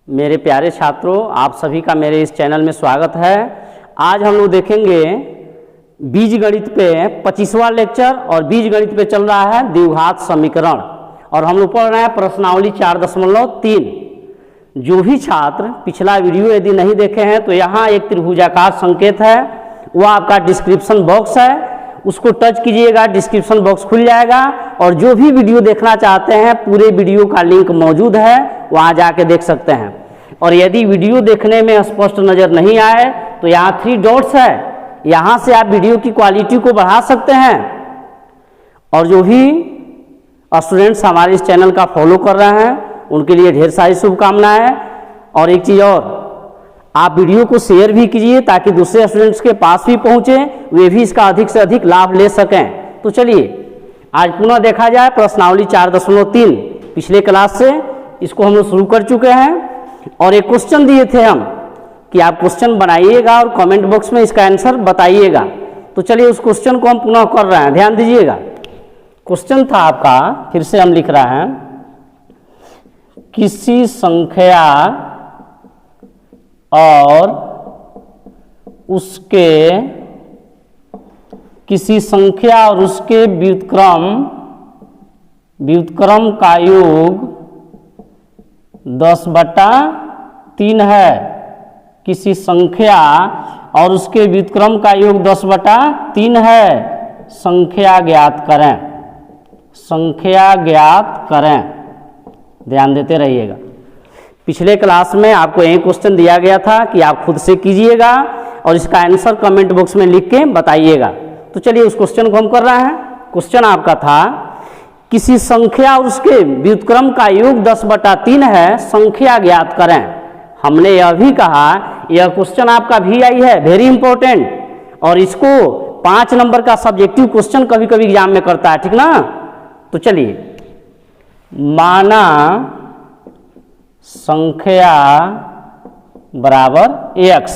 मेरे प्यारे छात्रों, आप सभी का मेरे इस चैनल में स्वागत है। आज हम लोग देखेंगे बीज गणित पे 25वां लेक्चर और बीज गणित पे चल रहा है द्विघात समीकरण और हम लोग पढ़ रहे हैं प्रश्नावली 4.3। जो भी छात्र पिछला वीडियो यदि नहीं देखे हैं तो यहाँ एक त्रिभुजाकार संकेत है, वह आपका डिस्क्रिप्शन बॉक्स है, उसको टच कीजिएगा, डिस्क्रिप्शन बॉक्स खुल जाएगा और जो भी वीडियो देखना चाहते हैं पूरे वीडियो का लिंक मौजूद है, वहाँ जाके देख सकते हैं। और यदि वीडियो देखने में स्पष्ट नज़र नहीं आए तो यहाँ 3 डॉट्स है, यहाँ से आप वीडियो की क्वालिटी को बढ़ा सकते हैं। और जो भी स्टूडेंट्स हमारे इस चैनल का फॉलो कर रहे हैं उनके लिए ढेर सारी शुभकामनाएं। और एक चीज़ और, आप वीडियो को शेयर भी कीजिए ताकि दूसरे स्टूडेंट्स के पास भी पहुंचे, वे भी इसका अधिक से अधिक लाभ ले सकें। तो चलिए आज पुनः देखा जाए प्रश्नावली 4.3। पिछले क्लास से इसको हम लोग शुरू कर चुके हैं और एक क्वेश्चन दिए थे हम कि आप क्वेश्चन बनाइएगा और कमेंट बॉक्स में इसका आंसर बताइएगा। तो चलिए उस क्वेश्चन को हम पुनः कर रहे हैं, ध्यान दीजिएगा। क्वेश्चन था आपका, फिर से हम लिख रहे हैं, किसी संख्या और उसके व्युत्क्रम का योग 10/3 है। किसी संख्या और उसके व्युत्क्रम का योग 10/3 है। संख्या ज्ञात करें। ध्यान देते रहिएगा। पिछले क्लास में आपको एक क्वेश्चन दिया गया था कि आप खुद से कीजिएगा और इसका आंसर कमेंट बॉक्स में लिख के बताइएगा। तो चलिए उस क्वेश्चन को हम कर रहे हैं। क्वेश्चन आपका था, किसी संख्या और उसके व्युत्क्रम का योग 10/3 है, संख्या ज्ञात करें। हमने यह भी कहा, यह क्वेश्चन आपका VI है, वेरी इंपॉर्टेंट, और इसको 5 नंबर का सब्जेक्टिव क्वेश्चन कभी कभी एग्जाम में करता है, ठीक ना। तो चलिए, माना संख्या बराबर x,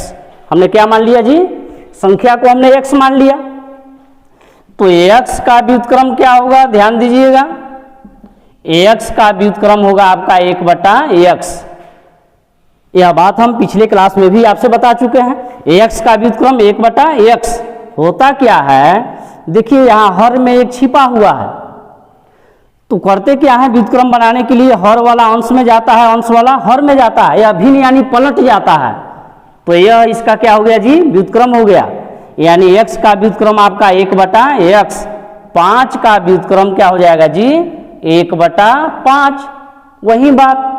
हमने क्या मान लिया जी, संख्या को हमने x मान लिया। तो x का व्युत्क्रम क्या होगा, ध्यान दीजिएगा, x का व्युत्क्रम होगा आपका 1/x। यह बात हम पिछले क्लास में भी आपसे बता चुके हैं। x का व्युत्क्रम 1/x होता क्या है, देखिए यहाँ हर में एक छिपा हुआ है। तो करते क्या है, व्युत्क्रम बनाने के लिए हर वाला अंश में जाता है, अंश वाला हर में जाता है, या भिन्न यानी पलट जाता है। तो यह इसका क्या हो गया जी, व्युत्क्रम हो गया। यानी x का व्युत्क्रम आपका 1/x, 5 का व्युत्क्रम क्या हो जाएगा जी, 1/5। वही बात,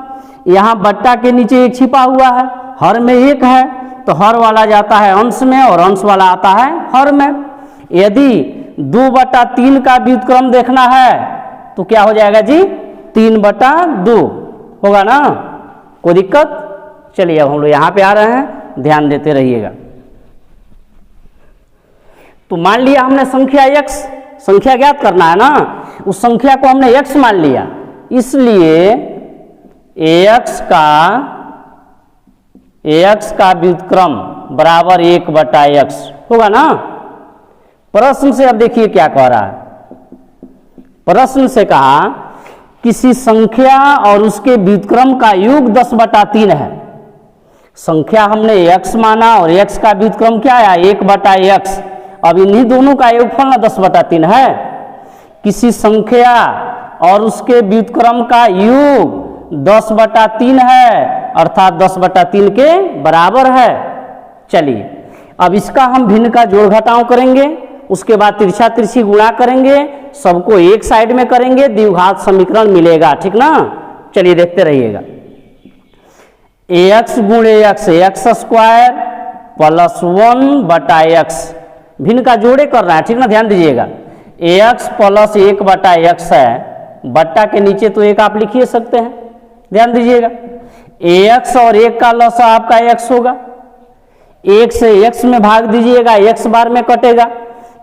यहाँ बट्टा के नीचे एक छिपा हुआ है, हर में 1 है, तो हर वाला जाता है अंश में और अंश वाला आता है हर में। यदि 2/3 का व्युत्क्रम देखना है तो क्या हो जाएगा जी, 3/2 होगा ना, कोई दिक्कत। चलिए अब हम लोग यहाँ पे आ रहे हैं, ध्यान देते रहिएगा। तो मान लिया हमने संख्या x, संख्या ज्ञात करना है ना, उस संख्या को हमने x मान लिया, इसलिए x का व्युत्क्रम बराबर 1/x होगा ना। प्रश्न से अब देखिए क्या कह रहा है। प्रश्न से कहा, किसी संख्या और उसके व्युत्क्रम का योग 10/3 है। संख्या हमने x माना और x का व्युत्क्रम क्या है, 1/x। अब इन्हीं दोनों का योगफल ना 10/3 है। किसी संख्या और उसके व्युत्क्रम का योग 10/3 है, अर्थात 10/3 के बराबर है। चलिए अब इसका हम भिन्न का जोड़ घटाव करेंगे, उसके बाद तिरछा तिरछी गुणा करेंगे, सबको एक साइड में करेंगे, द्विघात समीकरण मिलेगा, ठीक ना। चलिए देखते रहिएगा। ax गुणे x, x² + 1/x, भिन्न का जोड़े कर रहा है, ठीक ना, ध्यान दीजिएगा। ax + 1/x है, बट्टा के नीचे तो एक आप लिखिए सकते हैं, ध्यान दीजिएगा। ax और 1 का लसा आपका x होगा, 1 से x में भाग दीजिएगा, x बार में कटेगा।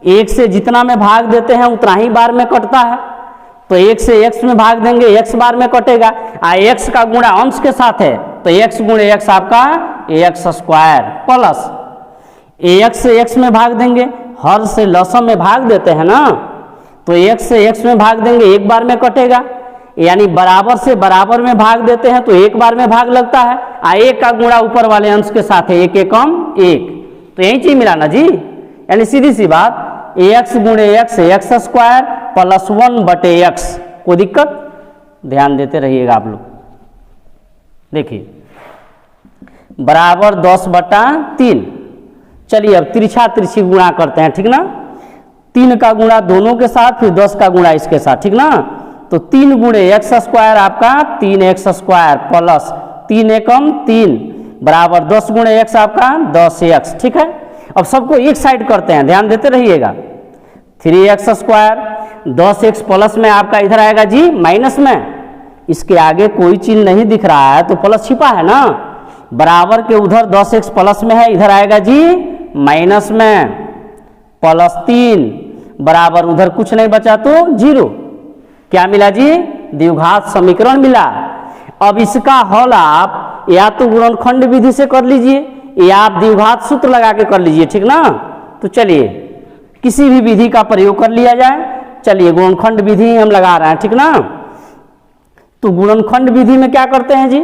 1 से जितना में भाग देते हैं उतना ही बार में कटता है, तो 1 से x में भाग देंगे, x बार में कटेगा। x का गुणा अंश के साथ है, तो x गुणे x आपका x² प्लस ax से x में भाग देंगे, हर से लसम में भाग देते हैं ना, तो x से x में भाग देंगे, एक बार में कटेगा। यानी बराबर से बराबर में भाग देते हैं तो एक बार में भाग लगता है, एक का गुणा ऊपर वाले अंश के साथ है, एक एकम एक, तो यही चीज मिला ना जी। यानी सीधी सी बात, एक्स गुणे एक्स एक्स स्क्वायर प्लस 1 बटे एक्स, कोई दिक्कत? ध्यान देते रहिएगा आप लोग। देखिए बराबर 10 बटा 3। चलिए अब तिरछा तिरछी गुणा करते हैं, ठीक ना। 3 का गुणा दोनों के साथ, फिर 10 का गुणा इसके साथ, ठीक ना। तो 3 गुणे एक्स स्क्वायर आपका 3x स्क्वायर प्लस 3 एकम 3 बराबर 10 गुणे एक्स आपका 10x, ठीक है। अब सबको एक साइड करते हैं, ध्यान देते रहिएगा। 3x स्क्वायर 10x प्लस में आपका इधर आएगा जी माइनस में, इसके आगे कोई चिन्ह नहीं दिख रहा है तो प्लस छिपा है ना, बराबर के उधर 10x प्लस में है, इधर आएगा जी माइनस में, प्लस 3 बराबर उधर कुछ नहीं बचा तो 0। क्या मिला जी? द्विघात समीकरण मिला। अब इसका हल आप या तो गुणनखंड विधि से कर लीजिए या आप द्विघात सूत्र लगा के कर लीजिए, ठीक ना। तो चलिए किसी भी विधि का प्रयोग कर लिया जाए। चलिए गुणनखंड विधि हम लगा रहे हैं, ठीक ना। तो गुणनखंड विधि में क्या करते हैं जी,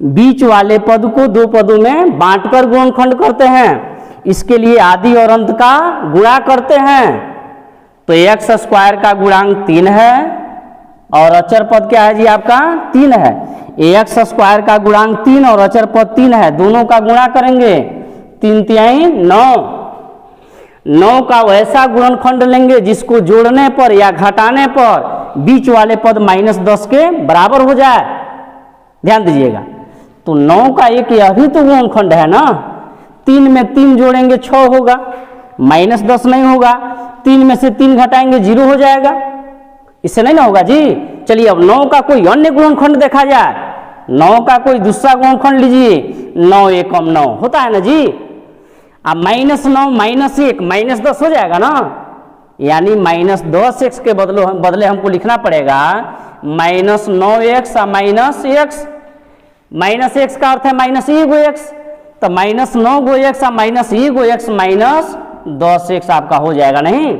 बीच वाले पद को दो पदों में बांटकर गुणनखंड करते हैं। इसके लिए आदि और अंत का गुणा करते हैं। तो एक्स स्क्वायर का गुणांक 3 है और अचर पद क्या है जी आपका 3 है। एक्स स्क्वायर का गुणांक 3 और अचर पद 3 है, दोनों का गुणा करेंगे 3 तिहाई 9। 9 का वैसा गुणनखंड लेंगे जिसको जोड़ने पर या घटाने पर बीच वाले पद -10 के बराबर हो जाए। ध्यान दीजिएगा। तो 9 का एक यह भी तो गुणनखंड है ना। 3 में 3 जोड़ेंगे 6 होगा, -10 नहीं होगा। 3 में से 3 घटाएंगे 0 हो जाएगा, इससे नहीं ना होगा जी। चलिए अब 9 का कोई अन्य गुणनखंड देखा जाए, 9 का कोई दूसरा गुणनखंड लीजिए। 9 एकम 9 होता है ना जी। अब -9 -1 -10 हो जाएगा ना, यानी -10x के बदले हमको लिखना पड़ेगा -9x -x। -x का अर्थ है -e(x), तो -9x -e(x) -10x आपका हो जाएगा नहीं।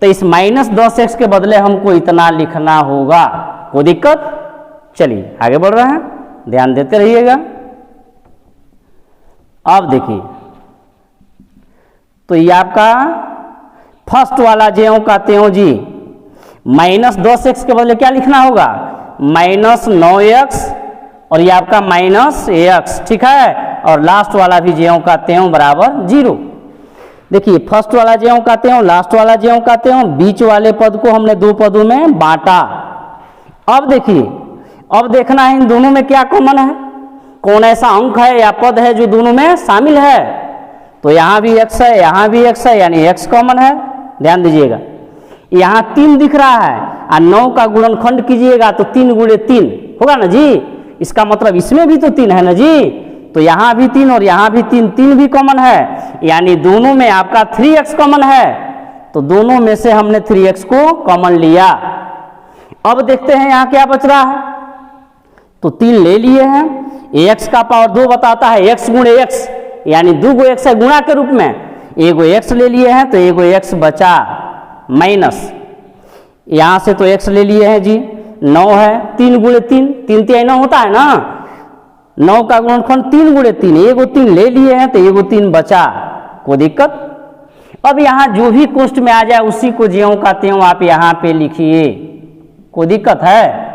तो इस -10x के बदले हमको इतना लिखना होगा, कोई दिक्कत? चलिए आगे बढ़ रहे हैं, ध्यान देते रहिएगा। अब देखिए तो ये आपका फर्स्ट वाला ज्यों का त्यों जी, -10x के बदले क्या लिखना होगा -9x और ये आपका -ax, ठीक है। और लास्ट वाला भी ज्यों का त्यों बराबर 0। देखिए फर्स्ट वाला ज्यों का त्यों, लास्ट वाला ज्यों का त्यों, बीच वाले पद को हमने दो पदों में बांटा। अब देखिए, अब देखना है इन दोनों में क्या कॉमन है, कौन ऐसा अंक है या पद है जो दोनों में शामिल है। तो यहाँ भी x है, यहाँ भी x है, यानी x कॉमन है। ध्यान दीजिएगा, यहाँ 3 दिख रहा है और 9 का गुणनखंड कीजिएगा तो 3 गुणे 3 होगा ना जी। इसका मतलब इसमें भी तो 3 है ना जी। तो यहाँ भी 3 और यहाँ भी 3, 3 भी कॉमन है, यानी दोनों में आपका 3x कॉमन है। तो दोनों में से हमने 3x को कॉमन लिया। अब देखते हैं यहाँ क्या बच रहा है। तो 3 ले लिए हैं, x का पावर 2 बताता है x गुणे x, यानी 2 गो x है गुणा के रूप में, एगो x ले लिए हैं तो एगो x बचा माइनस। यहाँ से तो x ले लिए हैं जी, 9 है, 3 गुणे 3, 3 तिहाई 9 होता है ना। 9 का गुणनखंड 3 गुणे 3, एगो 3 ले लिए हैं तो एगो 3 बचा, कोई दिक्कत? अब यहाँ जो भी कोष्ठ में आ जाए उसी को ज्यों का त्यों आप यहाँ पे लिखिए, कोई दिक्कत है?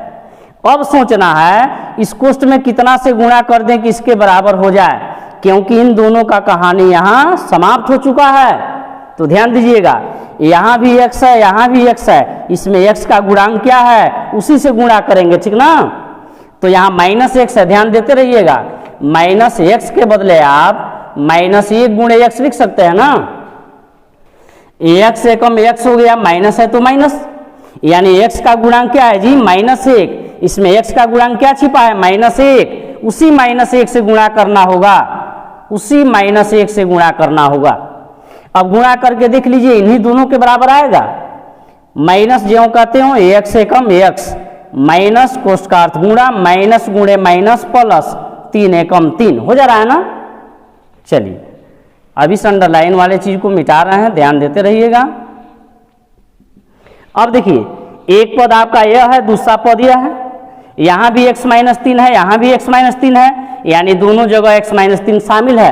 अब सोचना है इस कोष्ठ में कितना से गुणा कर दें कि इसके बराबर हो जाए, क्योंकि इन दोनों का कहानी यहाँ समाप्त हो चुका है। तो ध्यान दीजिएगा, यहाँ भी x है, यहाँ भी x है, इसमें x का गुणांक क्या है उसी से गुणा करेंगे, ठीक ना। तो यहाँ -x है, ध्यान देते रहिएगा। -x के बदले आप -1 गुणे x लिख सकते हैं ना। x एकम x हो गया, माइनस है तो माइनस, यानी x का गुणांक क्या है जी -1। इसमें x का गुणांक क्या छिपा है -1, उसी -1 से गुणा करना होगा, उसी -1 से गुणा करना होगा। अब गुणा करके देख लीजिए, इन्हीं दोनों के बराबर आएगा। माइनस ज्यों कहते हो x एकम x, माइनस कोष्ठ का अर्थ गुणा, माइनस गुणे माइनस प्लस 3 एकम 3 हो जा रहा है ना। चलिए अब इस अंडरलाइन वाले चीज को मिटा रहे हैं, ध्यान देते रहिएगा। अब देखिए एक पद आपका यह है, दूसरा पद यह है, यहाँ भी x माइनस 3 है, यहाँ भी x माइनस 3 है, यानी दोनों जगह x माइनस 3 शामिल है।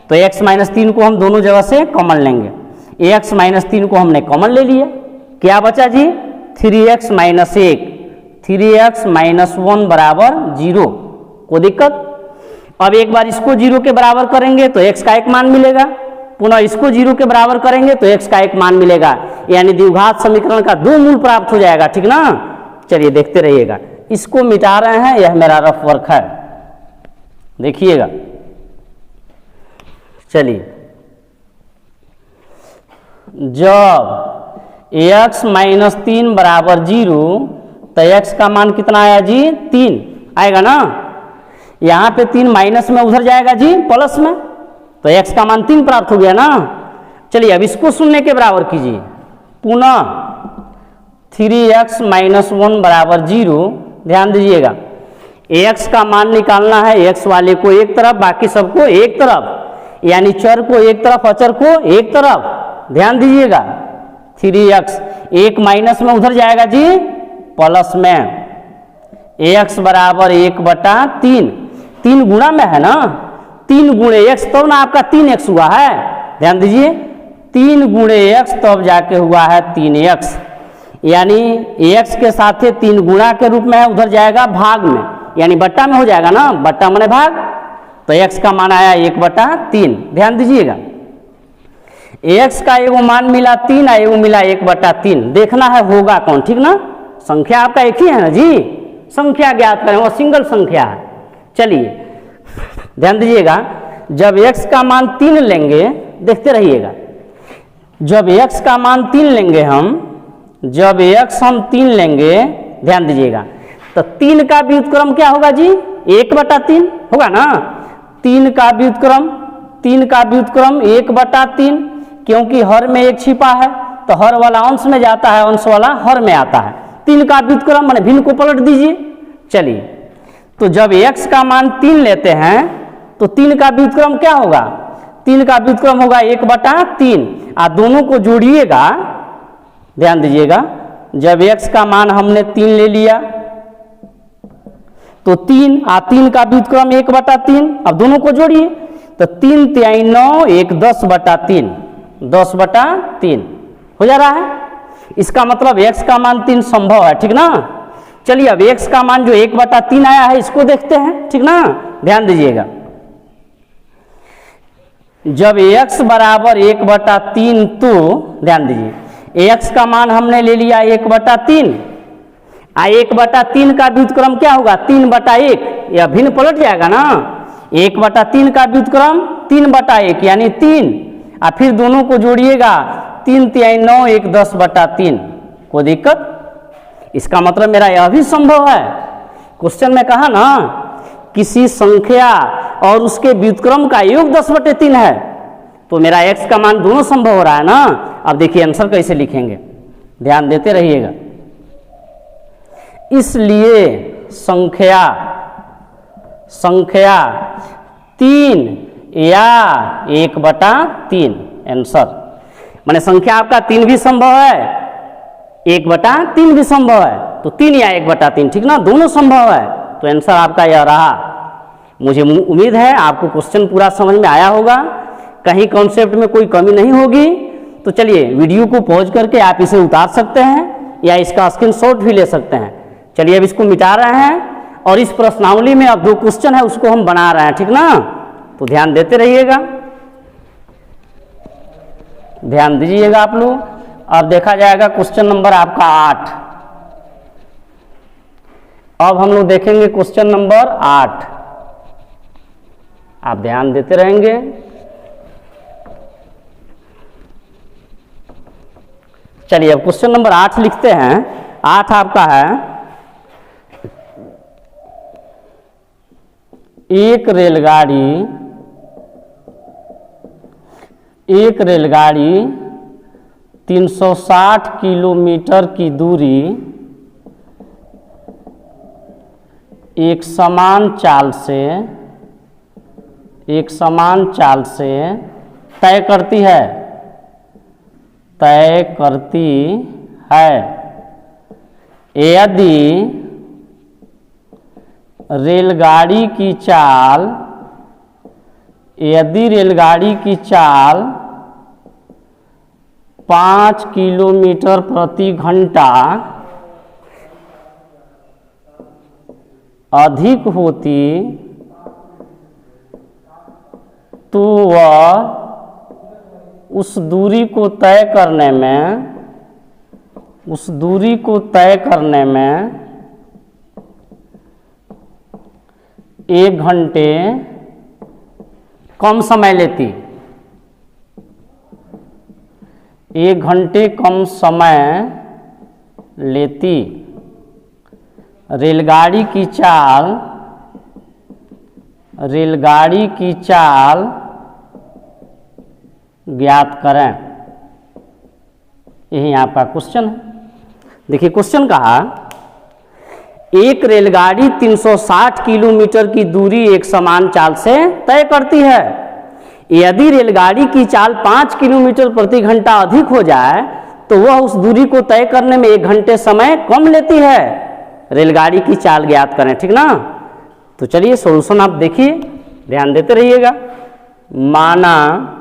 तो x माइनस 3 को हम दोनों जगह से कॉमन लेंगे। x माइनस 3 को हमने कॉमन ले लिया, क्या बचा जी 3x माइनस 1, 3x माइनस 1 बराबर 0। कोई दिक्कत? अब एक बार इसको 0 के बराबर करेंगे तो x का एक मान मिलेगा, पुनः इसको 0 के बराबर करेंगे तो x का एक मान मिलेगा, यानी द्विघात समीकरण का दो मूल प्राप्त हो जाएगा, ठीक ना। चलिए देखते रहिएगा, इसको मिटा रहे हैं, यह मेरा रफ वर्क है, देखिएगा। चलिए, जब x माइनस 3 बराबर 0 तो x का मान कितना आया जी 3 आएगा ना। यहाँ पे 3 माइनस में उधर जाएगा जी प्लस में, तो x का मान 3 प्राप्त हो गया ना। चलिए अब इसको शून्य के बराबर कीजिए, पुनः 3x माइनस 1 बराबर 0। ध्यान दीजिएगा, x का मान निकालना है, x वाले को एक तरफ, बाकी सबको एक तरफ, यानी चर को एक तरफ, अचर को एक तरफ। ध्यान दीजिएगा, 3x, एक माइनस में उधर जाएगा जी प्लस में, x बराबर 1/3, 3 गुणा में है ना, 3 गुणे x तब ना आपका 3x हुआ है। ध्यान दीजिए, 3 गुणे x तब जाके हुआ है 3x, यानी x के साथ 3 गुणा के रूप में है, उधर जाएगा भाग में, यानी बट्टा में हो जाएगा ना, बट्टा माने भाग, तो x का मान आया 1/3। ध्यान दीजिएगा, x का एगो मान मिला 3 और एगो मिला 1/3, देखना है होगा कौन, ठीक ना। संख्या आपका एक ही है ना जी, संख्या ज्ञात करें, वो सिंगल संख्या है। चलिए ध्यान दीजिएगा, जब x का मान 3 लेंगे, देखते रहिएगा, जब x का मान 3 लेंगे जब x हम 3 लेंगे, ध्यान दीजिएगा, तो 3 का व्युत्क्रम क्या होगा जी 1/3 होगा ना। 3 का व्युत्क्रम 1/3, क्योंकि हर में एक छिपा है, तो हर वाला अंश में जाता है, अंश वाला हर में आता है। 3 का व्युत्क्रम माने भिन्न को पलट दीजिए। चलिए, तो जब x का मान 3 लेते हैं तो 3 का व्युत्क्रम क्या होगा, 3 का व्युत्क्रम होगा 1/3, और दोनों को जोड़िएगा। ध्यान दीजिएगा, जब x का मान हमने 3 ले लिया तो 3 और 3 का व्युत्क्रम 1/3, अब दोनों को जोड़िए, तो 3 तिहाई 9, 1 10/3, 10/3 हो जा रहा है। इसका मतलब x का मान 3 संभव है, ठीक ना। चलिए अब x का मान जो 1/3 आया है, इसको देखते हैं, ठीक ना। ध्यान दीजिएगा, जब x बराबर 1/3, तो ध्यान दीजिए, x का मान हमने ले लिया 1/3, 1/3 का व्युत्क्रम क्या होगा 3/1, यह भिन्न पलट जाएगा ना। 1/3 का व्युत्क्रम 3/1 यानी 3, और फिर दोनों को जोड़िएगा, 3 तिहाई 9, 1 10/3। कोई दिक्कत? इसका मतलब मेरा यह भी संभव है। क्वेश्चन में कहा ना, किसी संख्या और उसके व्युत्क्रम का योग 10/3 है, तो मेरा x का मान दोनों संभव हो रहा है ना। अब देखिए आंसर कैसे लिखेंगे, ध्यान देते रहिएगा। इसलिए संख्या 3 या 1/3 आंसर, माने संख्या आपका 3 भी संभव है, 1/3 भी संभव है, तो 3 या 1/3, ठीक ना, दोनों संभव है, तो आंसर आपका यह रहा। मुझे उम्मीद है आपको क्वेश्चन पूरा समझ में आया होगा, कहीं कॉन्सेप्ट में कोई कमी नहीं होगी। तो चलिए वीडियो को पॉज करके आप इसे उतार सकते हैं या इसका स्क्रीनशॉट भी ले सकते हैं। चलिए अब इसको मिटा रहे हैं, और इस प्रश्नावली में अब 2 क्वेश्चन है उसको हम बना रहे हैं, ठीक ना। तो ध्यान देते रहिएगा, ध्यान दीजिएगा आप लोग। अब देखा जाएगा क्वेश्चन नंबर आपका 8। अब हम लोग देखेंगे क्वेश्चन नंबर 8, आप ध्यान देते रहेंगे। चलिए अब क्वेश्चन नंबर 8 लिखते हैं। 8 आपका है, एक रेलगाड़ी 360 किलोमीटर की दूरी एक समान चाल से तय करती है। यदि रेलगाड़ी की चाल 5 किलोमीटर प्रति घंटा अधिक होती तो वह उस दूरी को तय करने में 1 घंटे कम समय लेती। 1 घंटे कम समय लेती। रेलगाड़ी की चाल ज्ञात करें। यही आपका क्वेश्चन है। देखिए क्वेश्चन कहा, एक रेलगाड़ी 360 किलोमीटर की दूरी एक समान चाल से तय करती है। यदि रेलगाड़ी की चाल 5 किलोमीटर प्रति घंटा अधिक हो जाए तो वह उस दूरी को तय करने में 1 घंटे समय कम लेती है। रेलगाड़ी की चाल ज्ञात करें, ठीक ना। तो चलिए सॉल्यूशन आप देखिए, ध्यान देते रहिएगा। माना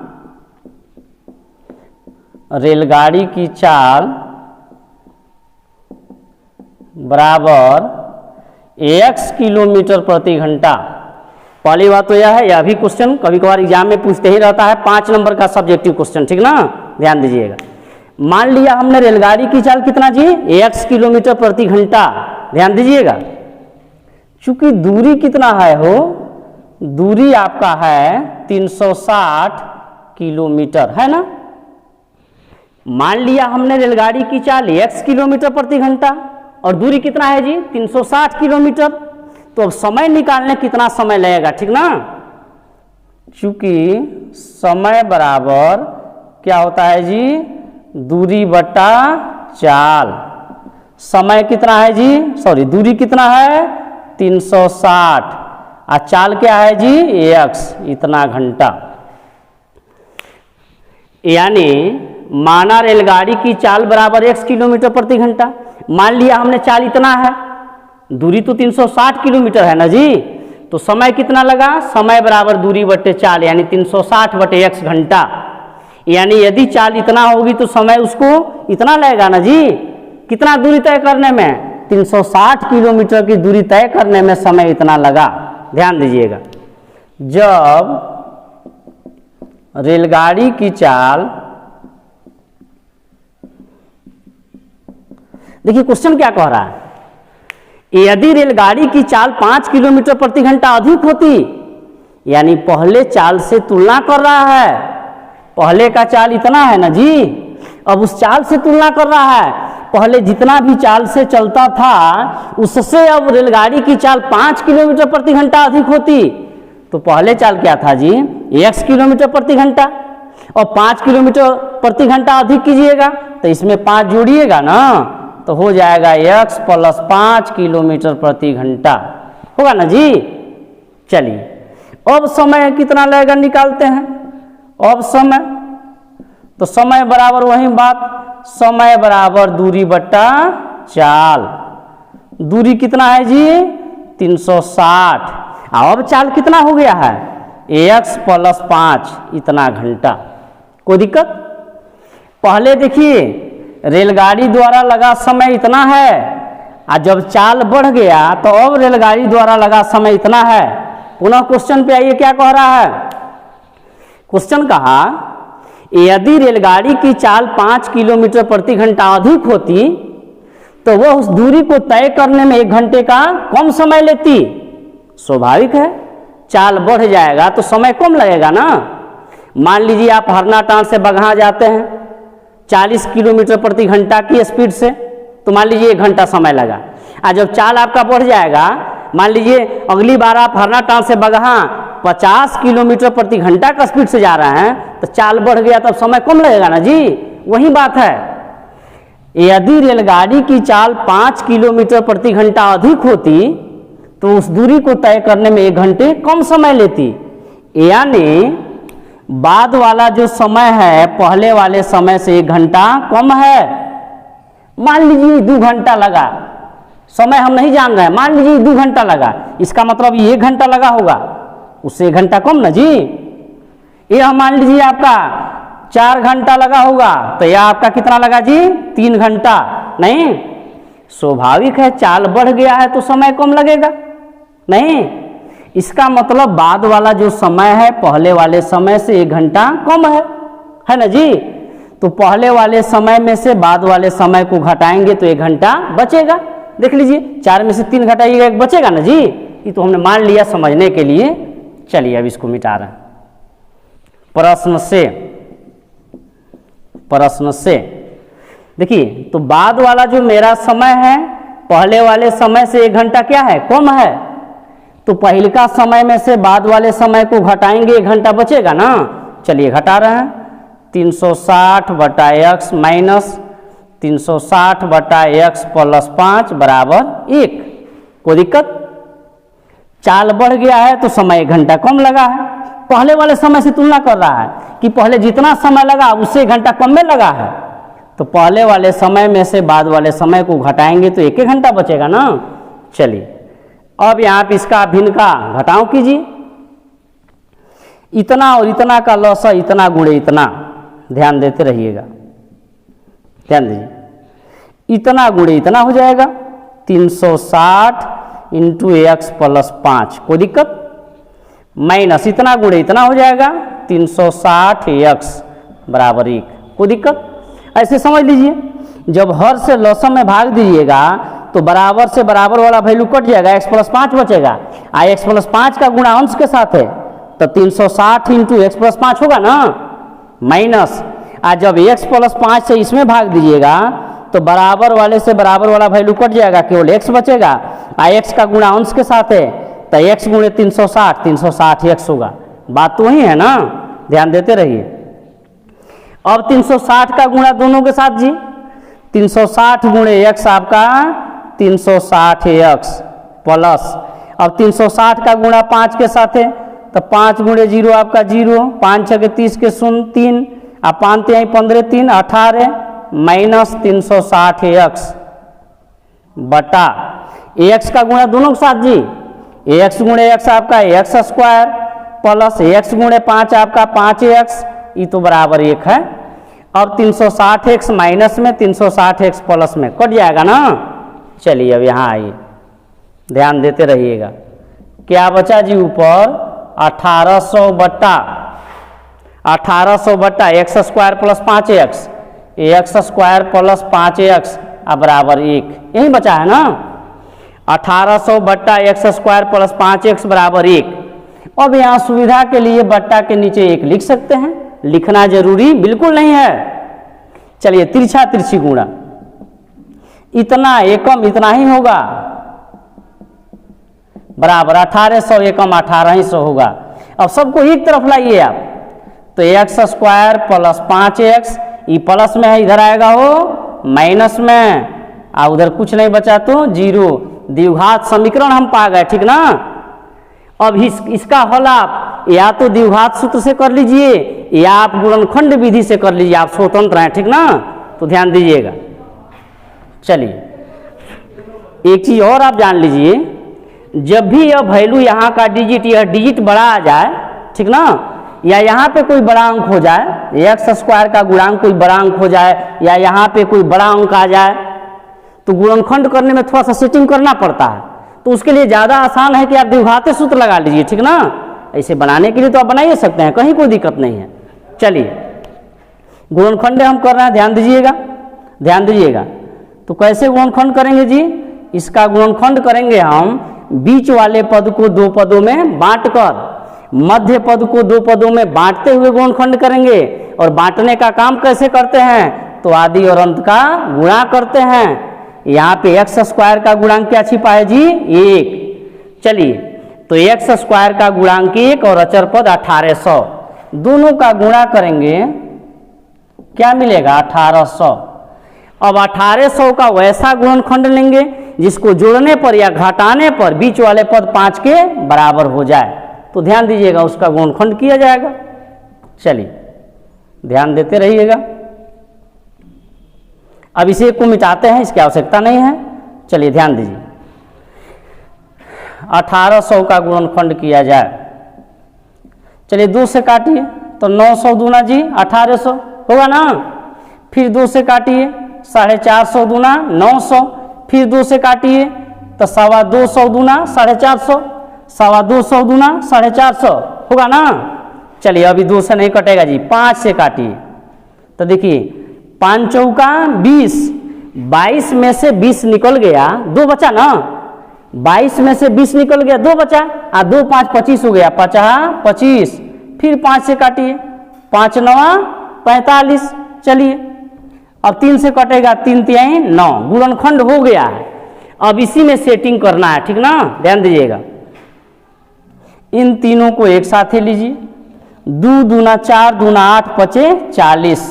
रेलगाड़ी की चाल बराबर x किलोमीटर प्रति घंटा। पहली बात तो यह है, यह भी क्वेश्चन कभी कभार एग्जाम में पूछते ही रहता है, 5 नंबर का सब्जेक्टिव क्वेश्चन, ठीक ना। ध्यान दीजिएगा। मान लिया हमने रेलगाड़ी की चाल कितना जी, x किलोमीटर प्रति घंटा। ध्यान दीजिएगा, चूंकि दूरी कितना है हो, दूरी आपका है 360 किलोमीटर, है ना। मान लिया हमने रेलगाड़ी की चाल x किलोमीटर प्रति घंटा और दूरी कितना है जी, 360 किलोमीटर। तो अब समय निकालने कितना समय लगेगा, ठीक ना। चूंकि समय बराबर क्या होता है जी, दूरी बटा चाल। समय कितना है जी, सॉरी दूरी कितना है 360 और चाल क्या है जी x, इतना घंटा। यानी माना रेलगाड़ी की चाल बराबर x किलोमीटर प्रति घंटा। मान लिया हमने चाल इतना है, दूरी तो 360 किलोमीटर है ना जी, तो समय कितना लगा, समय बराबर दूरी बटे चाल, यानी 360 बटे x घंटा। यानी यदि चाल इतना होगी तो समय उसको इतना लगेगा ना जी। कितना दूरी तय करने में, 360 किलोमीटर की दूरी तय करने में समय इतना लगा। ध्यान दीजिएगा, जब रेलगाड़ी की चाल, देखिए क्वेश्चन क्या कह रहा है, यदि रेलगाड़ी की चाल 5 किलोमीटर प्रति घंटा अधिक होती, यानी पहले चाल से तुलना कर रहा है। पहले का चाल इतना है ना जी, अब उस चाल से तुलना कर रहा है। पहले जितना भी चाल से चलता था उससे अब रेलगाड़ी की चाल 5 किलोमीटर प्रति घंटा अधिक होती, तो पहले चाल क्या था जी, x किलोमीटर प्रति घंटा, और 5 किलोमीटर प्रति घंटा अधिक कीजिएगा तो इसमें 5 जोड़िएगा ना, तो हो जाएगा x प्लस 5 किलोमीटर प्रति घंटा, होगा ना जी। चलिए अब समय कितना लगेगा निकालते हैं। अब समय, तो समय बराबर वही बात, समय बराबर दूरी बट्टा चाल। दूरी कितना है जी 360, अब चाल कितना हो गया है x प्लस 5, इतना घंटा। कोई दिक्कत? पहले देखिए रेलगाड़ी द्वारा लगा समय इतना है, और जब चाल बढ़ गया तो अब रेलगाड़ी द्वारा लगा समय इतना है। पुनः क्वेश्चन पे आइए, क्या कह रहा है क्वेश्चन, कहा यदि रेलगाड़ी की चाल 5 किलोमीटर प्रति घंटा अधिक होती तो वह उस दूरी को तय करने में 1 घंटे का कम समय लेती। स्वाभाविक है, चाल बढ़ जाएगा तो समय कम लगेगा ना। मान लीजिए आप हरनाटांड से बगहा जाते हैं 40 किलोमीटर प्रति घंटा की स्पीड से, तो मान लीजिए 1 घंटा समय लगा। और जब चाल आपका बढ़ जाएगा, मान लीजिए अगली बार आप हरनाटांड से बगहा 50 किलोमीटर प्रति घंटा का स्पीड से जा रहे हैं, तो चाल बढ़ गया तब समय कम लगेगा ना जी। वही बात है, यदि रेलगाड़ी की चाल 5 किलोमीटर प्रति घंटा अधिक होती तो उस दूरी को तय करने में 1 घंटे कम समय लेती। यानी बाद वाला जो समय है पहले वाले समय से 1 घंटा कम है। मान लीजिए 2 घंटा लगा, समय हम नहीं जान रहे हैं। मान लीजिए 2 घंटा लगा, इसका मतलब ये 1 घंटा लगा होगा, उससे 1 घंटा कम ना जी। ये हम मान लीजिए आपका 4 घंटा लगा होगा, तो यह आपका कितना लगा जी? 3 घंटा। नहीं, स्वाभाविक है, चाल बढ़ गया है तो समय कम लगेगा। नहीं, इसका मतलब बाद वाला जो समय है पहले वाले समय से 1 घंटा कम है ना जी। तो पहले वाले समय में से बाद वाले समय को घटाएंगे तो 1 घंटा बचेगा। देख लीजिए, 4 में से 3 घटाइएगा, 1 बचेगा ना जी। ये तो हमने मान लिया समझने के लिए। चलिए अब इसको मिटा रहे हैं। प्रश्न से देखिए, तो बाद वाला जो मेरा समय है पहले वाले समय से 1 घंटा क्या है? कम है। तो पहले का समय में से बाद वाले समय को घटाएंगे, 1 घंटा बचेगा ना। चलिए घटा रहे हैं। 360 बटा x माइनस 360 बटा x प्लस 5 बराबर 1। कोई दिक्कत? चाल बढ़ गया है तो समय 1 घंटा कम लगा है। पहले वाले समय से तुलना कर रहा है कि पहले जितना समय लगा उससे 1 घंटा कम में लगा है। तो पहले वाले समय में से बाद वाले समय को घटाएंगे तो 1 घंटा बचेगा ना। चलिए अब यहाँ पे इसका भिन्न का घटाव कीजिए। इतना और इतना का लॉस है, इतना गुणे इतना, ध्यान देते रहिएगा, ध्यान दीजिए। इतना गुणे इतना हो जाएगा 360 इंटू एक्स प्लस 5, कोई दिक्कत? माइनस इतना गुणे इतना हो जाएगा 360 एक्स बराबर 1, कोई दिक्कत? ऐसे समझ लीजिए, जब हर से लॉसम में भाग दीजिएगा तो बराबर से बराबर वाला वैल्यू कट जाएगा, x प्लस 5 बचेगा। x प्लस 5 का गुणा अंश के साथ है तो 360 इंटू एक्स प्लस 5 होगा ना, माइनस जब x प्लस 5 से इसमें भाग दीजिएगा तो बराबर वाले से बराबर वाला वैल्यू कट जाएगा, केवल x बचेगा। x का गुणा अंश के साथ है तो x गुणे 360 x होगा। बात तो वही है ना, ध्यान देते रहिए। अब 360 का गुणा दोनों के साथ जी, 360 गुणे x आपका 360 x प्लस, अब 360 का गुणा 5 के साथ है तो 5 गुणे 0 आपका 0, 5 6 30 के 0 3, अब 5 3 15 3 18 माइनस 360 x बटा x का गुणा दोनों के साथ जी, x गुणे x आपका x स्क्वायर प्लस x गुणे 5 आपका 5x, ये तो बराबर 1 है। अब 360x माइनस में 360x प्लस में कट जाएगा ना। चलिए अब यहाँ आइए, ध्यान देते रहिएगा। क्या बचा जी ऊपर? 1800 बट्टा x square plus 5x, x square plus 5x बराबर 1, यही बचा है ना। 1800 बट्टा एक्स स्क्वायर प्लस 5x बराबर 1। अब यहाँ सुविधा के लिए बट्टा के नीचे 1 लिख सकते हैं, लिखना जरूरी बिल्कुल नहीं है। चलिए तिरछा तिरछी गुणा, इतना एकम इतना ही होगा बराबर 1800 एकम 1800 होगा। अब सबको एक तरफ लाइए आप, तो एक्स स्क्वायर प्लस 5x, ये प्लस में है, इधर आएगा वो माइनस में, उधर कुछ नहीं बचा तो 0। द्विघात समीकरण हम पा गए, ठीक ना। अब इसका हल आप या तो द्विघात सूत्र से कर लीजिए या आप गुणनखंड विधि से कर लीजिए, आप स्वतंत्र हैं, ठीक ना। तो ध्यान दीजिएगा। चलिए एक चीज और आप जान लीजिए, जब भी यह वैल्यू यहाँ का डिजिट, यह डिजिट बड़ा आ जाए, ठीक ना, या यहाँ पे कोई बड़ा अंक हो जाए, एक्स स्क्वायर का गुणांक कोई बड़ा अंक हो जाए, या यहाँ पे कोई बड़ा अंक आ जाए, तो गुणनखंड करने में थोड़ा सा सेटिंग करना पड़ता है। तो उसके लिए ज़्यादा आसान है कि आप द्विघाती सूत्र लगा लीजिए, ठीक ना। ऐसे बनाने के लिए तो आप बना ही सकते हैं, कहीं कोई दिक्कत नहीं है। चलिए गुणनखंड हम कर रहे हैं, ध्यान दीजिएगा, ध्यान दीजिएगा। तो कैसे गुणनखंड करेंगे जी? इसका गुणनखंड करेंगे हम बीच वाले पद को 2 पदों में बांटकर, मध्य पद को 2 पदों में बांटते हुए गुणनखंड करेंगे। और बांटने का काम कैसे करते हैं? तो आदि और अंत का गुणा करते हैं। यहाँ पे एक्स स्क्वायर का गुणांक क्या छिपा है जी? 1। चलिए तो एक्स स्क्वायर का गुणांक 1 और अचर पद 1800, दोनों का गुणा करेंगे, क्या मिलेगा? 1800। अब 1800 का वैसा गुणनखंड लेंगे जिसको जोड़ने पर या घटाने पर बीच वाले पद 5 के बराबर हो जाए। तो ध्यान दीजिएगा, उसका गुणनखंड किया जाएगा। चलिए ध्यान देते रहिएगा। अब इसे को मिटाते हैं, इसकी आवश्यकता नहीं है। चलिए ध्यान दीजिए, 1800 का गुणनखंड किया जाए, चलिए 2 से काटिए तो 900 दूना जी 1800 होगा ना, फिर 2 से काटिए 450 दूना 900, फिर 2 से काटिए तो 225 दूना 450, 225 दूना 450 होगा ना। चलिए अभी 2 से नहीं कटेगा जी, 5 से काटिए तो देखिए 5 चौका 20, 22 में से 20 निकल गया, 2 बचा ना, 22 में से 20 निकल गया, 2 बचा, 2 5 25 हो गया, 50 25, फिर 5 से काटिए, 5 9 45, चलिए अब 3 से कटेगा, 3 3 9, गुणनखंड हो गया है। अब इसी में सेटिंग करना है, ठीक ना, ध्यान दीजिएगा। इन तीनों को एक साथ ही लीजिए, 2 दूना 4 दूना 8 पचे 40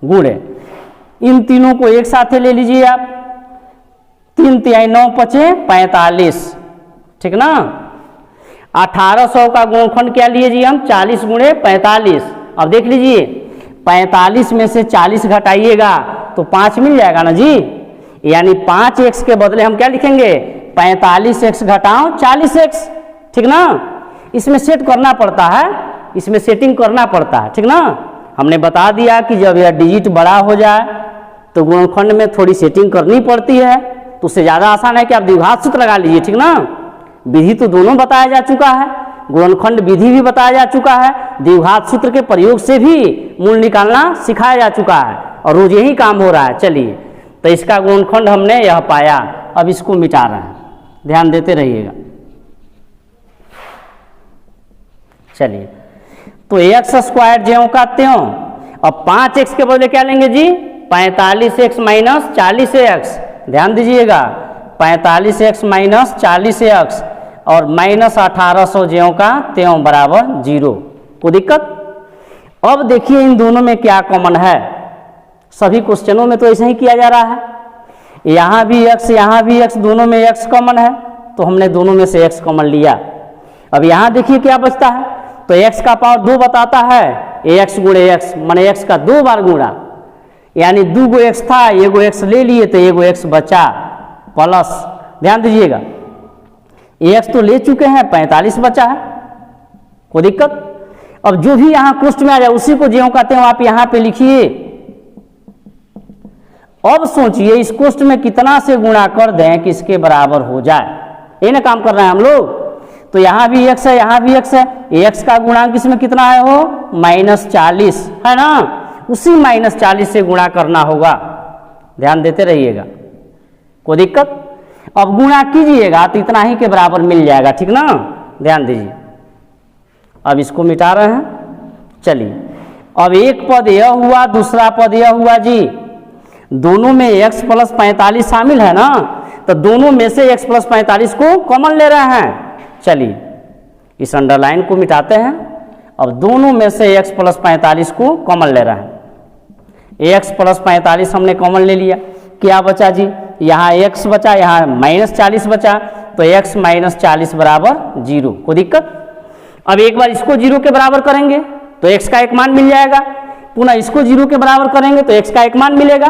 गुणे, इन तीनों को एक साथ ले लीजिए आप, 3 3 9 पचे 45, ठीक ना। 1800 का गुणनखंड क्या लिए जी हम, 40 गुणे 45। अब देख लीजिए 45 में से 40 घटाइएगा तो 5 मिल जाएगा ना जी, यानी 5x के बदले हम क्या लिखेंगे, 45x घटाओ 40x, ठीक ना। इसमें सेट करना पड़ता है, इसमें सेटिंग करना पड़ता है, ठीक ना। हमने बता दिया कि जब यह डिजिट बड़ा हो जाए तो गुणनखंड में थोड़ी सेटिंग करनी पड़ती है, तो उससे ज़्यादा आसान है कि आप द्विघात सूत्र लगा लीजिए, ठीक ना। विधि तो दोनों बताया जा चुका है, गुणनखंड विधि भी बताया जा चुका है, द्विघात सूत्र के प्रयोग से भी मूल निकालना सिखाया जा चुका है और रोज यही काम हो रहा है। चलिए तो इसका गुणनखंड हमने यह पाया, अब इसको मिटा रहे हैं, ध्यान देते रहिएगा। चलिए तो एक्स स्क्वायर ज्यों का त्यों, अब 5x के बदले क्या लेंगे जी, 45x माइनस 40x, ध्यान दीजिएगा 45x माइनस 40x और माइनस 1800 ज्यों का त्यों बराबर 0, कोई दिक्कत। अब देखिए इन दोनों में क्या कॉमन है, सभी क्वेश्चनों में तो ऐसे ही किया जा रहा है, यहाँ भी x यहाँ भी x, दोनों में x कॉमन है तो हमने दोनों में से x कॉमन लिया। अब यहाँ देखिए क्या बचता है, तो x का पावर 2 बताता है, ax गुणे x माने x का 2 बार गुणा, यानी 2 गो x था, एगो x ले लिए तो एगो x बचा प्लस, ध्यान दीजिएगा x तो ले चुके हैं, 45 बचा है, कोई दिक्कत। अब जो भी यहाँ कोष्ठ में आ जाए उसी को ज्यों का त्यों आप यहाँ पे लिखिए। अब सोचिए इस कोष्ठ में कितना से गुणा कर दें कि इसके बराबर हो जाए, ये ना काम कर रहे हैं हम लोग। तो यहाँ भी x है, यहाँ भी x है, x का गुणांक इसमें कितना है हो, -40 है ना, उसी -40 से गुणा करना होगा, ध्यान देते रहिएगा, कोई दिक्कत। अब गुणा कीजिएगा तो इतना ही के बराबर मिल जाएगा, ठीक ना, ध्यान दीजिए। अब इसको मिटा रहे हैं, चलिए अब एक पद यह हुआ, दूसरा पद यह हुआ जी, दोनों में x प्लस 45 शामिल है ना, तो दोनों में से x प्लस 45 को कॉमन ले रहे हैं। चलिए इस अंडरलाइन को मिटाते हैं, अब दोनों में से x प्लस 45 को कॉमन ले रहे हैं, x प्लस 45 हमने कॉमन ले लिया, क्या बचा जी, यहाँ x बचा, यहाँ -40 बचा, तो x माइनस 40 बराबर 0, कोई दिक्कत। अब एक बार इसको 0 के बराबर करेंगे तो x का एक मान मिल जाएगा, पुनः इसको 0 के बराबर करेंगे तो x का एक मान मिलेगा,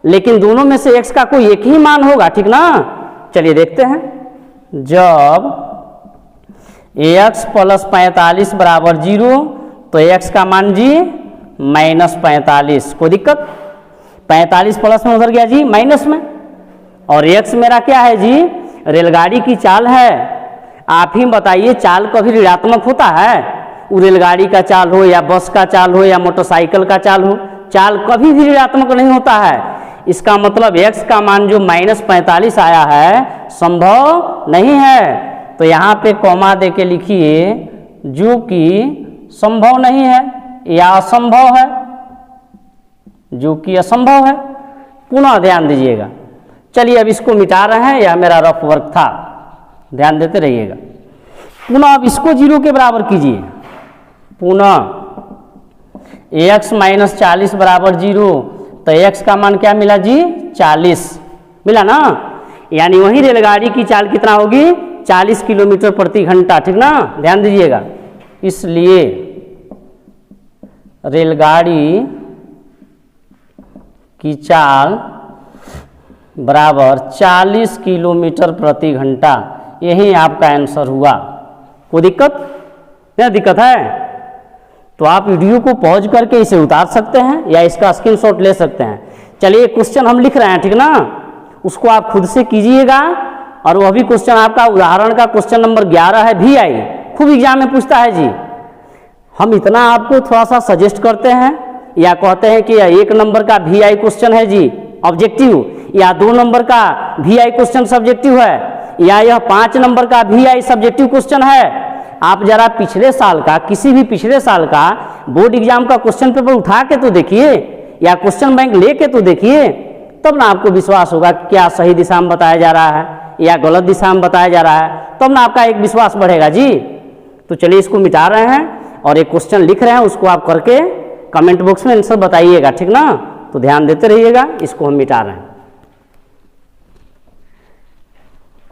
लेकिन दोनों में से x का कोई एक ही मान होगा, ठीक ना। चलिए देखते हैं, जब x प्लस 45 बराबर 0 तो x का मान जी -45, कोई दिक्कत। 45 प्लस में उधर गया जी माइनस में, और x मेरा क्या है जी, रेलगाड़ी की चाल है। आप ही बताइए चाल कभी ऋणात्मक होता है, वो रेलगाड़ी का चाल हो या बस का चाल हो या मोटरसाइकिल का चाल हो, चाल कभी भी ऋणात्मक नहीं होता है। इसका मतलब x का मान जो -45 आया है संभव नहीं है, तो यहाँ पे कॉमा दे के लिखिए जो कि संभव नहीं है या असंभव है, जो कि असंभव है। पुनः ध्यान दीजिएगा, चलिए अब इसको मिटा रहे हैं, यह मेरा रफ वर्क था, ध्यान देते रहिएगा। पुनः अब इसको 0 के बराबर कीजिए, पुनः x माइनस 40 बराबर 0, तो x का मान क्या मिला जी, 40 मिला ना, यानी वही रेलगाड़ी की चाल कितना होगी, 40 किलोमीटर प्रति घंटा, ठीक ना, ध्यान दीजिएगा। इसलिए रेलगाड़ी की चाल बराबर 40 किलोमीटर प्रति घंटा। यही आपका आंसर हुआ। कोई दिक्कत? क्या दिक्कत है? तो आप वीडियो को पॉज करके इसे उतार सकते हैं या इसका स्क्रीनशॉट ले सकते हैं। चलिए क्वेश्चन हम लिख रहे हैं, ठीक ना, उसको आप खुद से कीजिएगा। और वह भी क्वेश्चन आपका उदाहरण का क्वेश्चन नंबर 11 है, VI। खूब एग्जाम में पूछता है जी। हम इतना आपको थोड़ा सा सजेस्ट करते हैं या कहते हैं कि 1 नंबर का VI क्वेश्चन है जी ऑब्जेक्टिव, या 2 नंबर का VI क्वेश्चन सब्जेक्टिव है, या यह 5 नंबर का VI सब्जेक्टिव क्वेश्चन है। आप जरा पिछले साल का, किसी भी पिछले साल का बोर्ड एग्जाम का क्वेश्चन पेपर उठा के तो देखिए या क्वेश्चन बैंक लेके तो देखिए, तब ना आपको विश्वास होगा कि क्या सही दिशा में बताया जा रहा है या गलत दिशा में बताया जा रहा है, तब ना आपका एक विश्वास बढ़ेगा जी। तो चलिए इसको मिटा रहे हैं और एक क्वेश्चन लिख रहे हैं, उसको आप करके कमेंट बॉक्स में आंसर बताइएगा, ठीक ना। तो ध्यान देते रहिएगा। इसको हम मिटा रहे हैं।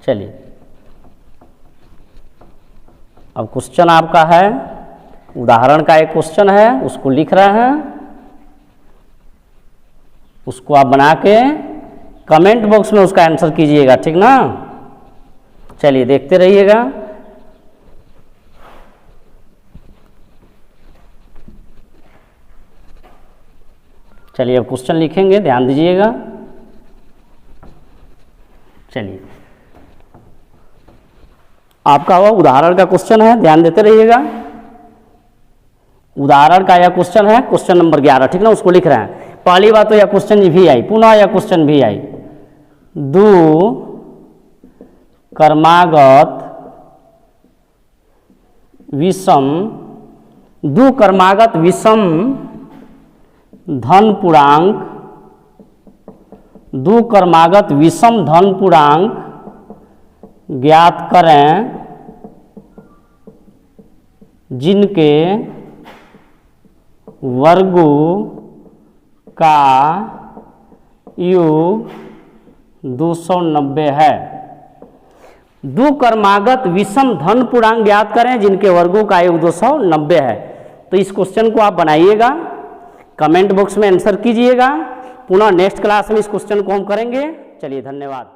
चलिए अब क्वेश्चन आपका है, उदाहरण का एक क्वेश्चन है, उसको लिख रहे हैं, उसको आप बना के कमेंट बॉक्स में उसका आंसर कीजिएगा, ठीक ना। चलिए देखते रहिएगा। चलिए अब क्वेश्चन लिखेंगे, ध्यान दीजिएगा। चलिए आपका वो उदाहरण का क्वेश्चन है, ध्यान देते रहिएगा। उदाहरण का यह क्वेश्चन है, क्वेश्चन नंबर 11, ठीक ना, उसको लिख रहे हैं। पहली बात तो यह क्वेश्चन VI, पुनः यह क्वेश्चन VI। दो क्रमागत विषम धन पूर्णांक, 2 क्रमागत विषम धन पूर्णांक ज्ञात करें जिनके वर्गों का योग 290 है। 2 क्रमागत विषम धन पूर्णांक ज्ञात करें जिनके वर्गों का योग 290 है। तो इस क्वेश्चन को आप बनाइएगा, कमेंट बॉक्स में आंसर कीजिएगा। पुनः नेक्स्ट क्लास में इस क्वेश्चन को हम करेंगे। चलिए धन्यवाद।